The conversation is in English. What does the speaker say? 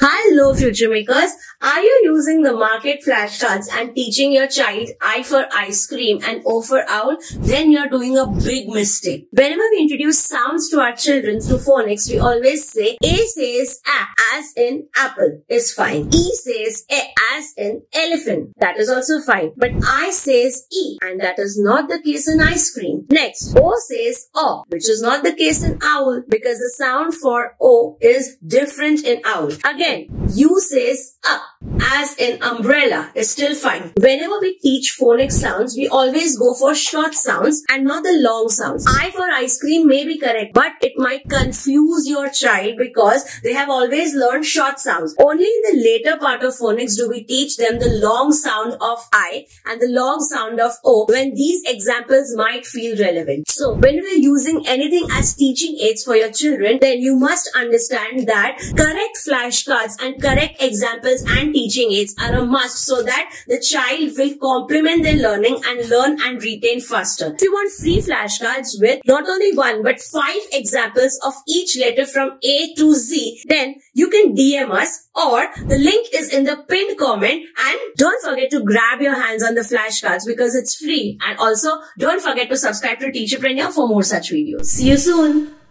Hello FutureMakers, are you using the market flashcards and teaching your child I for ice cream and O for owl? Then you're doing a big mistake. Whenever we introduce sounds to our children through phonics, we always say A says A as in apple is fine. E says E as in elephant. That is also fine. But I says E and that is not the case in ice cream. Next, O says O, which is not the case in owl because the sound for O is different in owl. Again, U says A as in umbrella is still fine. Whenever we teach phonics sounds, we always go for short sounds and not the long sounds. I for ice cream may be correct, but it might confuse your child because they have always learned short sounds. Only in the later part of phonics do we teach them the long sound of I and the long sound of O when these examples might feel relevant. So when we are using anything as teaching aids for your children, then you must understand that correct flashcards and correct examples and teaching aids are a must so that the child will complement their learning and learn and retain faster. If you want free flashcards with not only one but 5 examples of each letter from A to Z, then you can DM us or the link is in the pinned comment, and don't forget to grab your hands on the flashcards because it's free, and also don't forget to subscribe to TeacherPreneur for more such videos. See you soon.